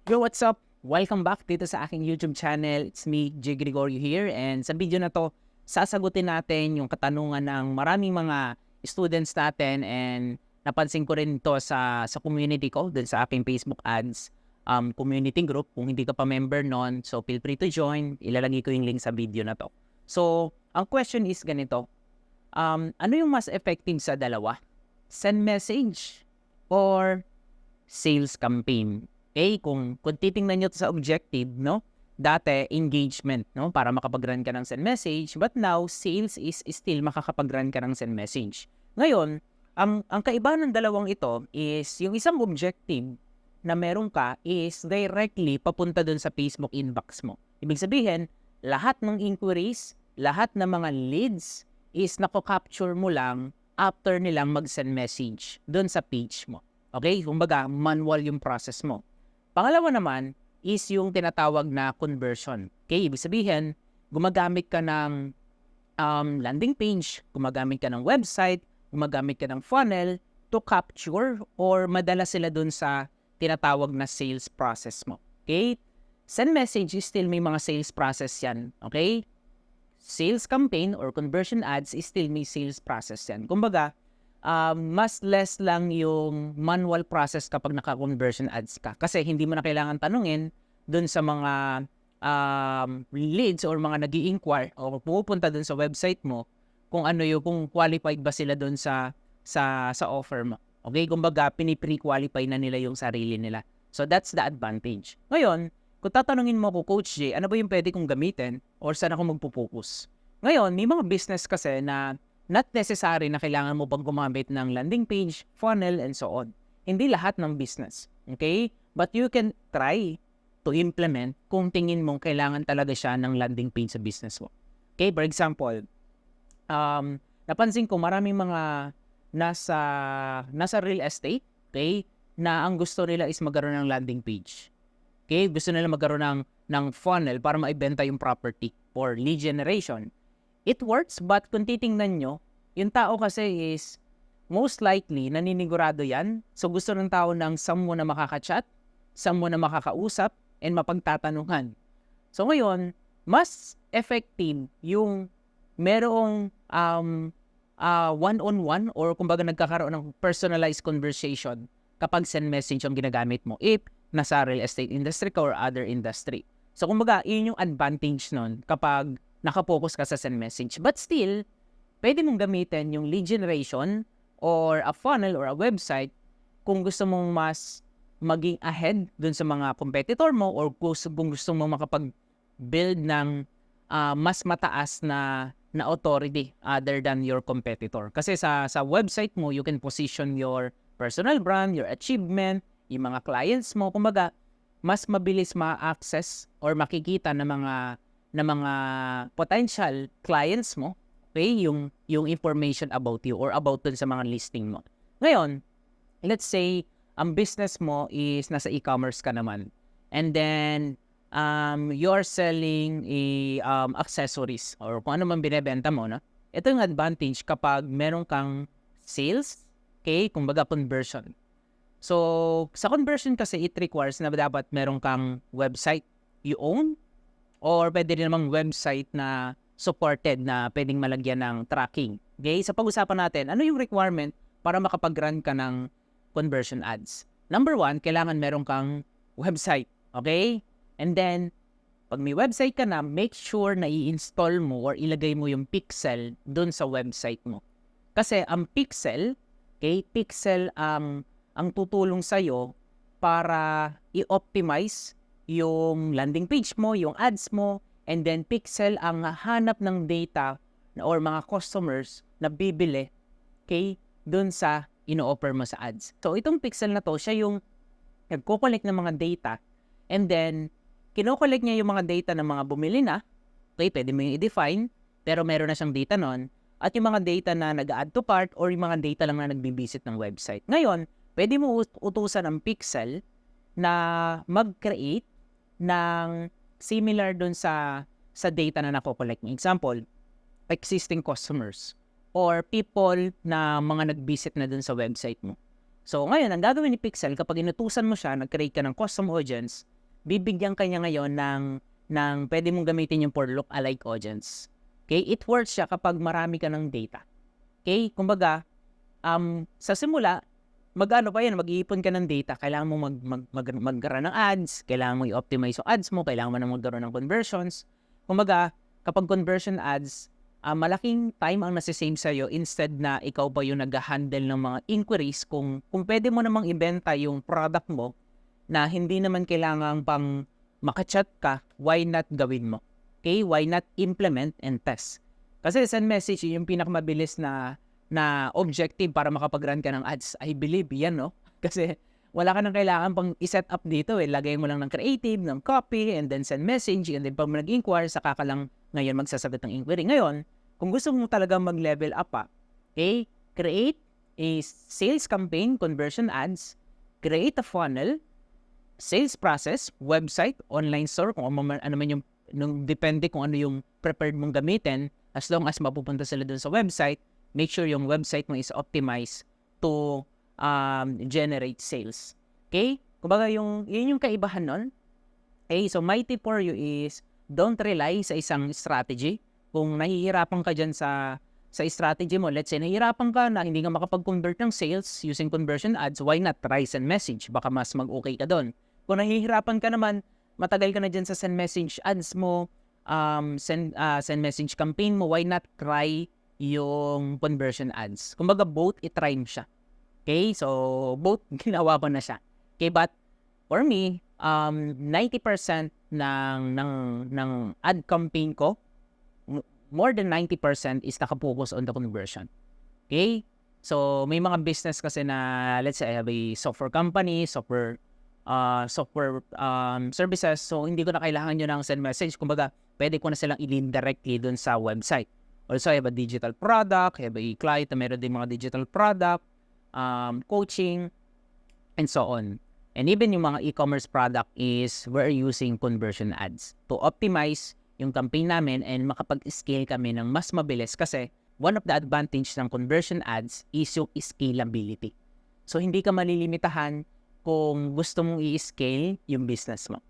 Yo, what's up? Welcome back dito sa aking YouTube channel. It's me, J. Gregorio here. And sa video na to, sasagutin natin yung katanungan ng maraming mga students natin. And napansin ko rin to sa community ko, dun sa aking Facebook ads community group. Kung hindi ka pa member nun, so feel free to join. Ilalagay ko yung link sa video na to. So, ang question is ganito. Ano yung mas effective sa dalawa? Send message or sales campaign? Okay, kung titingnan nyo to sa objective, no? Dati, engagement, no? Para makapag-run ka ng send message. But now, sales is still makakapag-run ka ng send message. Ngayon, ang kaibahan ng dalawang ito is yung isang objective na meron ka is directly papunta dun sa Facebook inbox mo. Ibig sabihin, lahat ng inquiries, lahat ng mga leads is nako-capture mo lang after nilang mag-send message dun sa page mo. Okay? Kumbaga, manual yung process mo. Pangalawa naman is yung tinatawag na conversion. Okay, ibig sabihin, gumagamit ka ng landing page, gumagamit ka ng website, gumagamit ka ng funnel to capture or madala sila dun sa tinatawag na sales process mo. Okay? Send message is still may mga sales process yan. Okay? Sales campaign or conversion ads is still may sales process yan. Kumbaga, mas less lang yung manual process kapag naka-conversion ads ka. Kasi hindi mo na kailangan tanungin dun sa mga leads or mga nag-i-inquire o pupunta dun sa website mo kung ano yung, kung qualified ba sila dun sa offer mo. Okay? Kumbaga, pinipre-qualify na nila yung sarili nila. So, that's the advantage. Ngayon, kung tatanungin mo ko, Coach J, ano ba yung pwede kong gamitin or saan ako magpo-focus? Ngayon, may mga business kasi na not necessary na kailangan mo pang gumamit ng landing page, funnel, and so on. Hindi lahat ng business. Okay? But you can try to implement kung tingin mong kailangan talaga siya ng landing page sa business mo. Okay? For example, napansin ko maraming mga nasa real estate, okay, na ang gusto nila is magkaroon ng landing page. Okay? Gusto nila magkaroon ng funnel para maibenta yung property for lead generation. It works, but kung titingnan nyo, yung tao kasi is most likely naninigurado yan. So gusto ng tao ng someone na makaka-chat, someone na makakausap, and mapagtatanungan. So ngayon, mas effective yung merong one-on-one or kumbaga nagkakaroon ng personalized conversation kapag send message ang ginagamit mo if nasa real estate industry ka or other industry. So kumbaga, yun yung advantage nun kapag nakapokus ka sa send message. But still, pwede mong gamitin yung lead generation or a funnel or a website kung gusto mong mas maging ahead dun sa mga competitor mo or kung gusto mong makapag-build ng mas mataas na authority other than your competitor. Kasi sa website mo, you can position your personal brand, your achievement, yung mga clients mo. Kumbaga, mas mabilis ma-access or makikita ng mga potential clients mo, okay, yung information about you or about dun sa mga listing mo. Ngayon, let's say, ang business mo is nasa e-commerce ka naman. And then, you're selling accessories or kung ano man binebenta mo, no? Ito yung advantage kapag meron kang sales, okay, kumbaga conversion. So, sa conversion kasi, it requires na dapat meron kang website you own, or pwede rin namang website na supported na pwedeng malagyan ng tracking. Okay? Sa pag-usapan natin, ano yung requirement para makapag-run ka ng conversion ads? Number 1, kailangan meron kang website. Okay? And then, pag may website ka na, make sure na i-install mo or ilagay mo yung pixel dun sa website mo. Kasi ang pixel, okay, pixel ang tutulong sa'yo para i-optimize yung landing page mo, yung ads mo, and then pixel ang hanap ng data or mga customers na bibili, okay, dun sa ino-offer mo sa ads. So, itong pixel na to, siya yung nagko-collect ng mga data, and then, kino-collect niya yung mga data ng mga bumili na, okay, pwede mo yung i-define, pero meron na siyang data nun, at yung mga data na nag-add to cart or yung mga data lang na nagbibisit ng website. Ngayon, pwede mo utusan ang pixel na mag-create ng similar dun sa data na nako-collect mo. Example, existing customers or people na mga nag-visit na dun sa website mo. So, ngayon, ang gagawin ni Pixel, kapag inutusan mo siya, nag-create ka ng custom audience, bibigyan ka niya ngayon ng pwede mong gamitin yung for look-alike audience. Okay? It works siya kapag marami ka ng data. Okay? Kumbaga, sa simula, mag-iipon ka ng data. Kailangan mo magkaroon ng ads, kailangan mo i-optimize yung ads mo, kailangan mo na magkaroon ng conversions. Kumbaga, kapag conversion ads, malaking time ang nasisave sa'yo instead na ikaw pa yung nag-handle ng mga inquiries kung pwede mo namang ibenta yung product mo na hindi naman kailangan pang makachat ka, why not gawin mo? Okay? Why not implement and test? Kasi send message yung pinakamabilis na objective para makapag-run ka ng ads. I believe yan, no? Kasi wala ka nang kailangan pang i-set up dito. Lagay mo lang ng creative, ng copy, and then send message, and then pag nag-inquire, saka ka lang ngayon magsasagot ng inquiry. Ngayon, kung gusto mo talaga mag-level up okay, create a sales campaign, conversion ads, create a funnel, sales process, website, online store, kung ano man yung, depende kung ano yung prepared mong gamitin, as long as mapupunta sila dun sa website, make sure yung website mo is optimized to generate sales. Okay? Kumbaga yun yung kaibahan nun. Okay, so my tip for you is don't rely sa isang strategy. Kung nahihirapan ka dyan sa strategy mo, let's say nahihirapan ka na hindi ka makapag-convert ng sales using conversion ads, why not try send message? Baka mas mag-okay ka doon. Kung nahihirapan ka naman, matagal ka na dyan sa send message ads mo, send message campaign mo, why not try yung conversion ads? Kumbaga both, itry mo siya. Okay, so both ginawa ko na siya. Okay, but for me, 90% ng ad campaign ko, more than 90% is nakapokus on the conversion. Okay? So, may mga business kasi na, let's say, I have a software company, software services. So, hindi ko na kailangan yun ng send message. Kumbaga, pwede ko na silang i-lead directly dun sa website. Also, I have a digital product, I have a client na meron din mga digital product, coaching, and so on. And even yung mga e-commerce product is we're using conversion ads to optimize yung campaign namin and makapag-scale kami ng mas mabilis kasi one of the advantage ng conversion ads is yung scalability. So, hindi ka malilimitahan kung gusto mong i-scale yung business mo.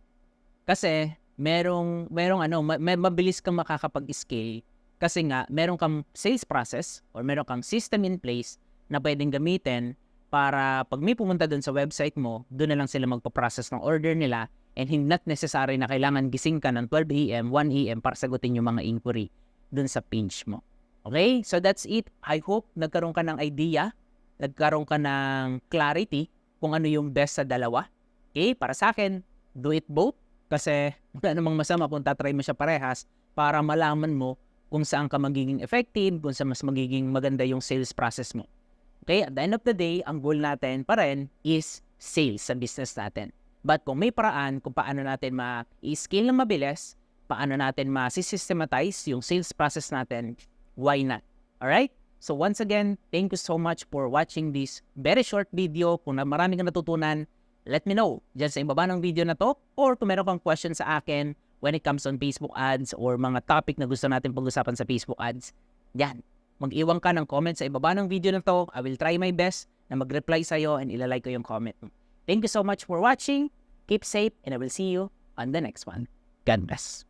Kasi, mabilis kang makakapag-scale kasi nga, meron kang sales process or meron kang system in place na pwedeng gamitin para pag may pumunta dun sa website mo, dun na lang sila magpa-process ng order nila and hindi not necessary na kailangan gising ka ng 12 a.m., 1 a.m. para sagutin yung mga inquiry dun sa page mo. Okay? So that's it. I hope nagkaroon ka ng idea, nagkaroon ka ng clarity kung ano yung best sa dalawa. Okay? Para sa akin, do it both kasi wala namang masama kung tatry mo siya parehas para malaman mo kung saan ka magiging effective, kung saan mas magiging maganda yung sales process mo. Okay? At the end of the day, ang goal natin pa rin is sales sa business natin. But kung may paraan kung paano natin ma-scale ng mabilis, paano natin ma-systematize yung sales process natin, why not? Alright? So once again, thank you so much for watching this very short video. Kung marami kang natutunan, let me know dyan sa ibaba ng video na to or kung meron kang question sa akin when it comes on Facebook ads or mga topic na gusto natin pag-usapan sa Facebook ads, yan. Mag-iwan ka ng comment sa ibaba ng video na to. I will try my best na mag-reply sa'yo and ilalike ko yung comment mo. Thank you so much for watching. Keep safe and I will see you on the next one. God bless.